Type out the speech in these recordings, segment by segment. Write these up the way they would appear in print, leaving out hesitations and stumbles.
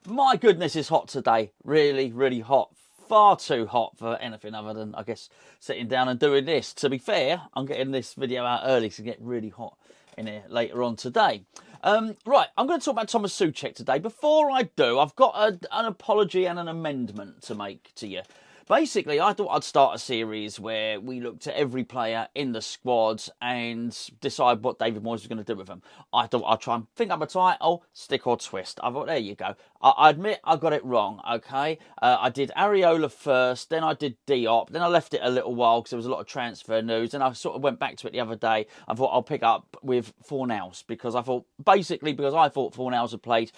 My goodness, it's hot today. Really, really hot. Far too hot for anything other than, I guess, sitting down and doing this. To be fair, I'm getting this video out early to get really hot in here later on today. Right, I'm going to talk about Tomas Soucek today. Before I do, I've got an apology and an amendment to make to you. Basically, I thought I'd start a series where we looked at every player in the squad and decide what David Moyes was going to do with them. I thought I'd try and think up a title, stick or twist. I thought, there you go. I admit I got it wrong, okay? I did Areola first, then I did Diop, then I left it a little while because there was a lot of transfer news, and I sort of went back to it the other day. I thought I'll pick up with Fornals because I thought Fornals had played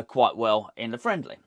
quite well in the friendly.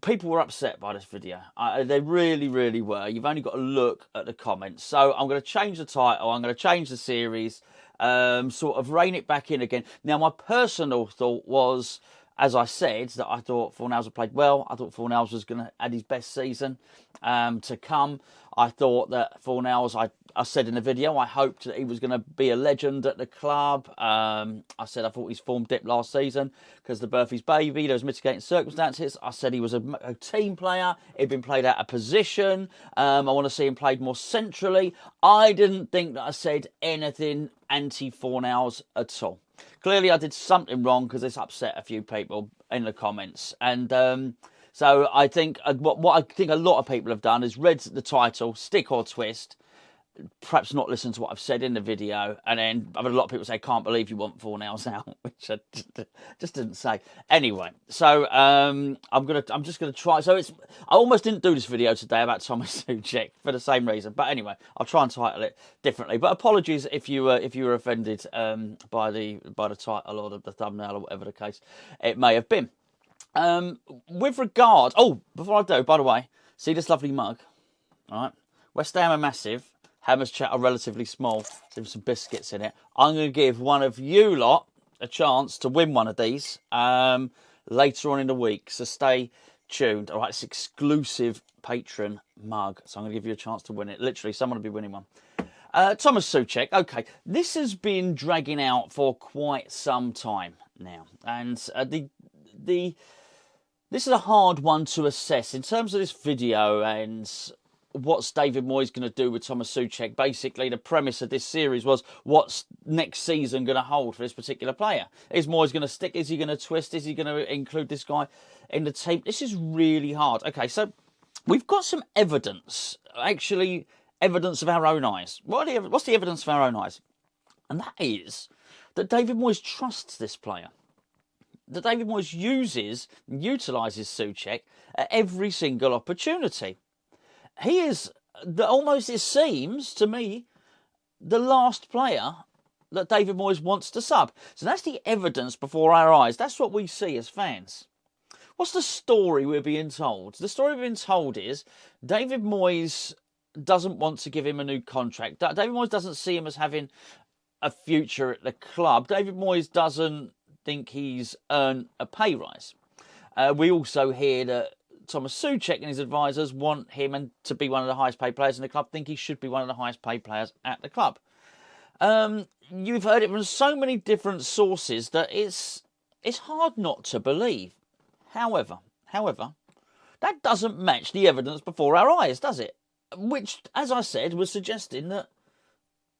People were upset by this video. They really, really were. You've only got to look at the comments. So I'm going to change the title. I'm going to change the series, sort of rein it back in again. Now, my personal thought was, as I said, that I thought Fornals had played well. I thought Fornals was going to add his best season to come. I thought that Fornals, I said in the video, I hoped that he was going to be a legend at the club. I said I thought his form dipped last season because of the birth of his baby. There was mitigating circumstances. I said he was a team player. He'd been played out of position. I want to see him played more centrally. I didn't think that I said anything anti-Fornals at all. Clearly, I did something wrong because it's upset a few people in the comments. And so I think what I think a lot of people have done is read the title, stick or twist, perhaps not listen to what I've said in the video, and then I've had a lot of people say, can't believe you want Fornals out, which I just didn't say. Anyway, so I'm just gonna try. So I almost didn't do this video today about Tomas Soucek for the same reason, but anyway, I'll try and title it differently. But apologies if you were offended by the title or the thumbnail or whatever the case it may have been. With regard, before I do, by the way, see this lovely mug, all right? West Ham are massive. Hammers Chat are relatively small. There's some biscuits in it. I'm going to give one of you lot a chance to win one of these later on in the week. So stay tuned. All right, it's exclusive patron mug. So I'm going to give you a chance to win it. Literally, someone will be winning one. Tomas Soucek. Okay, this has been dragging out for quite some time now. And this is a hard one to assess. In terms of this video and what's David Moyes going to do with Tomas Soucek? Basically, the premise of this series was what's next season going to hold for this particular player? Is Moyes going to stick? Is he going to twist? Is he going to include this guy in the team? This is really hard. Okay, so we've got some evidence, actually evidence of our own eyes. What's the evidence of our own eyes? And that is that David Moyes trusts this player. That David Moyes utilises Soucek at every single opportunity. He is, almost it seems to me, the last player that David Moyes wants to sub. So that's the evidence before our eyes. That's what we see as fans. What's the story we're being told? The story we're being told is David Moyes doesn't want to give him a new contract. David Moyes doesn't see him as having a future at the club. David Moyes doesn't think he's earned a pay rise. We also hear that Tomas Soucek and his advisors want him to be one of the highest paid players in the club, think he should be one of the highest paid players at the club. You've heard it from so many different sources that it's hard not to believe. However, that doesn't match the evidence before our eyes, does it? Which, as I said, was suggesting that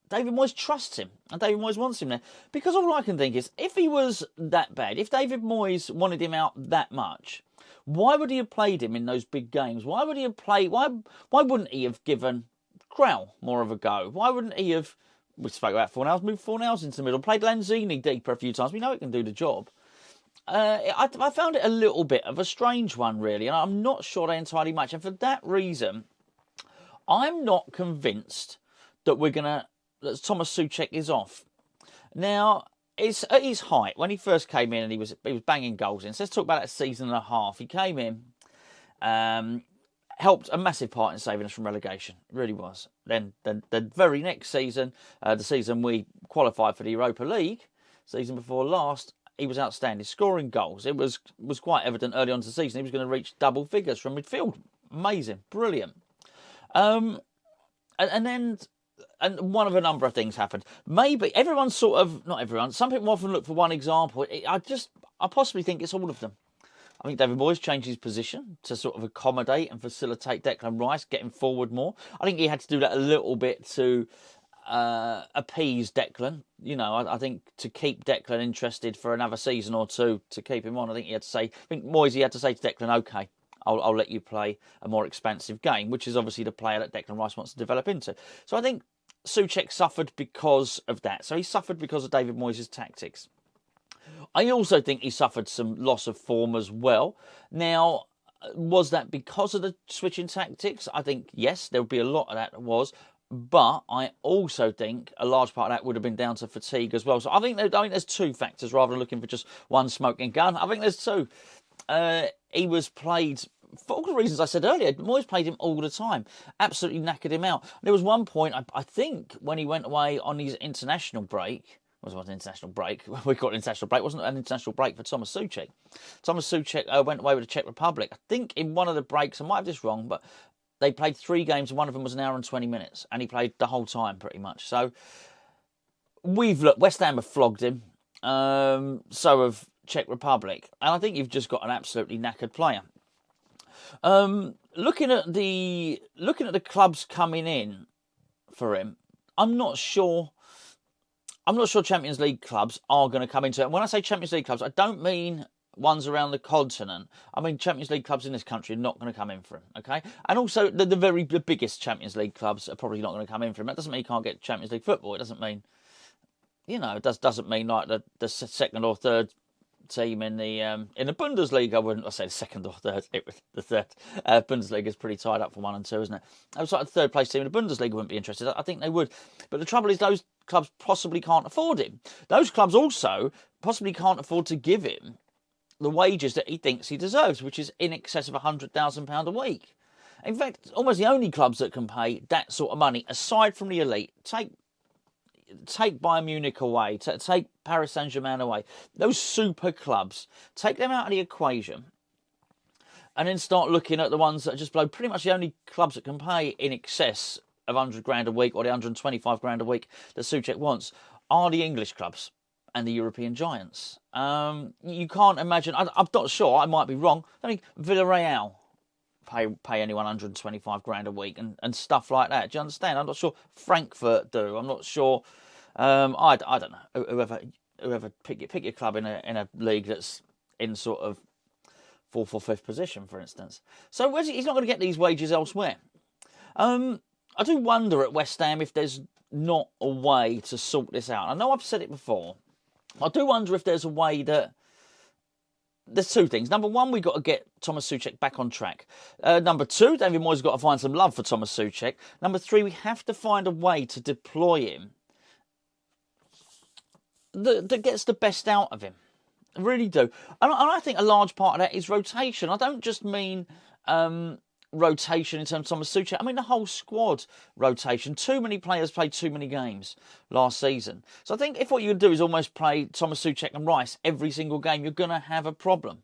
David Moyes trusts him and David Moyes wants him there. Because all I can think is, if he was that bad, if David Moyes wanted him out that much, why would he have played him in those big games? Why would he have played? Why wouldn't he have given Krell more of a go? Why wouldn't he have? We spoke about Fornals, moved Fornals into the middle, played Lanzini deeper a few times. We know it can do the job. I found it a little bit of a strange one, really, and I'm not sure they entirely match. And for that reason, I'm not convinced that that Tomas Soucek is off. Now, it's at his height. When he first came in and he was banging goals in. So let's talk about that season and a half. He came in, helped a massive part in saving us from relegation. It really was. Then the very next season, the season we qualified for the Europa League, season before last, he was outstanding, scoring goals. It was quite evident early on in the season he was going to reach double figures from midfield. Amazing, brilliant. And one of a number of things happened. Maybe everyone's sort of, not everyone, some people often look for one example. I possibly think it's all of them. I think David Moyes changed his position to sort of accommodate and facilitate Declan Rice getting forward more. I think he had to do that a little bit to appease Declan. You know, I think to keep Declan interested for another season or two, to keep him on, I think Moyes had to say to Declan, okay, I'll let you play a more expansive game, which is obviously the player that Declan Rice wants to develop into. So I think Souček suffered because of that. So he suffered because of David Moyes' tactics. I also think he suffered some loss of form as well. Now, was that because of the switching tactics? I think, yes, there would be a lot of that was. But I also think a large part of that would have been down to fatigue as well. So I think there's two factors rather than looking for just one smoking gun. I think there's two. He was played, for all the reasons I said earlier, Moyes played him all the time. Absolutely knackered him out. There was one point, I think, when he went away on his international break. It wasn't an international break. We got an international break. It wasn't an international break for Tomas Soucek. Tomas Soucek went away with the Czech Republic. I think in one of the breaks, I might have this wrong, but they played 3 games and one of them was an hour and 20 minutes. And he played the whole time pretty much. So West Ham have flogged him. So have Czech Republic. And I think you've just got an absolutely knackered player. Looking at the clubs coming in for him, I'm not sure Champions League clubs are going to come into it. And when I say Champions League clubs, I don't mean ones around the continent. I mean Champions League clubs in this country are not going to come in for him, okay? And also the biggest Champions League clubs are probably not going to come in for him. That doesn't mean you can't get Champions League football. It doesn't mean, it doesn't mean like the second or third team in the Bundesliga. I say the second or third. The third Bundesliga is pretty tied up for 1 and 2, isn't it? I was like the third place team in the Bundesliga wouldn't be interested. I think they would, but the trouble is those clubs possibly can't afford him. Those clubs also possibly can't afford to give him the wages that he thinks he deserves, which is in excess of £100,000 a week. In fact, almost the only clubs that can pay that sort of money, aside from the elite, take Bayern Munich away, take Paris Saint-Germain away, those super clubs, take them out of the equation and then start looking at the ones that are just below. Pretty much the only clubs that can pay in excess of 100 grand a week or the 125 grand a week that Souček wants are the English clubs and the European giants. You can't imagine, I'm not sure, I might be wrong, I think Villarreal pay anyone 125 grand a week and stuff like that. Do you understand? I'm not sure Frankfurt do. I'm not sure. I don't know. Whoever pick your club in a league that's in sort of 4th or 5th position, for instance. So he's not going to get these wages elsewhere. I do wonder at West Ham if there's not a way to sort this out. I know I've said it before. I do wonder if there's a way that. There's 2 things. Number 1, we've got to get Tomas Soucek back on track. Number 2, David Moyes has got to find some love for Tomas Soucek. Number 3, we have to find a way to deploy him that gets the best out of him. I really do. And I think a large part of that is rotation. I don't just mean rotation in terms of Tomas Soucek. I mean the whole squad rotation. Too many players played too many games last season. So I think if what you do is almost play Tomas Soucek and Rice every single game, you're going to have a problem.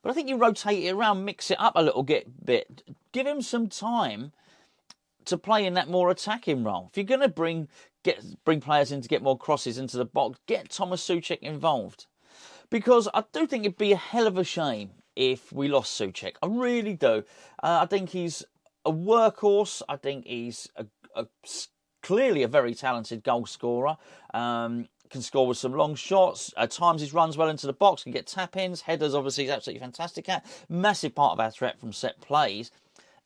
But I think you rotate it around, mix it up a little bit. Give him some time to play in that more attacking role. If you're going to bring players in to get more crosses into the box, get Tomas Soucek involved. Because I do think it'd be a hell of a shame if we lost Soucek. I really do. I think he's a workhorse. I think he's clearly a very talented goal scorer. Can score with some long shots. At times he runs well into the box, can get tap-ins. Headers, obviously, he's absolutely fantastic at. Massive part of our threat from set plays.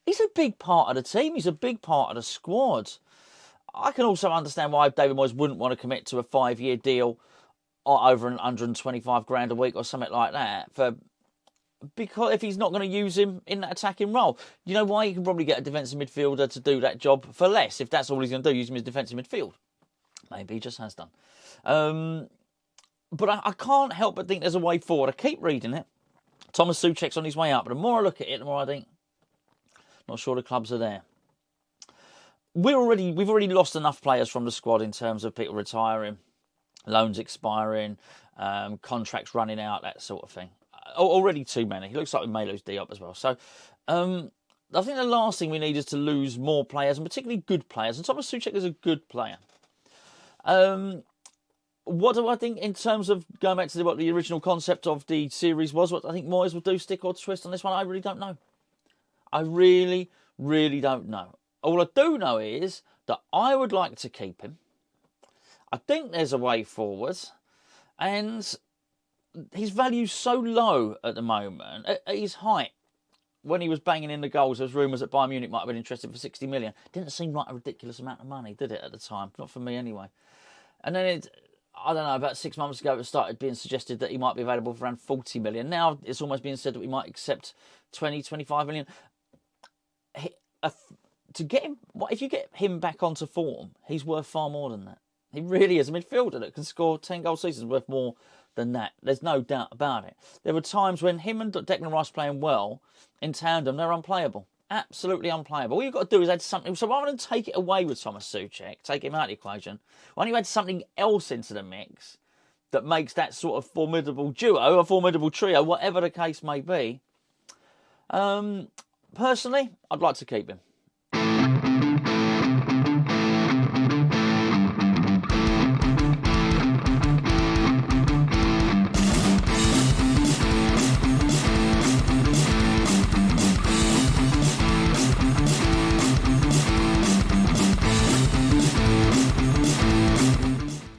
He's a big part of the team. He's a big part of the squad. I can also understand why David Moyes wouldn't want to commit to a 5-year deal or over 125 grand a week or something like that because if he's not going to use him in that attacking role. You know why? You can probably get a defensive midfielder to do that job for less. If that's all he's going to do, use him as defensive midfield. Maybe he just has done. But I can't help but think there's a way forward. I keep reading it. Tomas Soucek's on his way up, but the more I look at it, the more I think, not sure the clubs are there. We've already lost enough players from the squad in terms of people retiring, loans expiring, contracts running out, that sort of thing. Already too many. It looks like we may lose Diop as well. So I think the last thing we need is to lose more players, and particularly good players. And Tomas Soucek is a good player. What do I think in terms of going back to what the original concept of the series was? What I think Moyes will do, stick or twist on this one? I really don't know. I really, really don't know. All I do know is that I would like to keep him. I think there's a way forward, and his value's so low at the moment. At his height, when he was banging in the goals, there was rumours that Bayern Munich might have been interested for 60 million. Didn't seem like a ridiculous amount of money, did it, at the time? Not for me anyway. And then I don't know, about 6 months ago, it started being suggested that he might be available for around 40 million. Now it's almost being said that we might accept 20, 25 million. To get him, if you get him back onto form, he's worth far more than that. He really is. A midfielder that can score 10 goal seasons worth more than that. There's no doubt about it. There were times when him and Declan Rice playing well in tandem, they're unplayable. Absolutely unplayable. All you've got to do is add something. So rather than take it away with Tomas Soucek, take him out of the equation, why don't you add something else into the mix that makes that sort of formidable duo, a formidable trio, whatever the case may be. Personally, I'd like to keep him.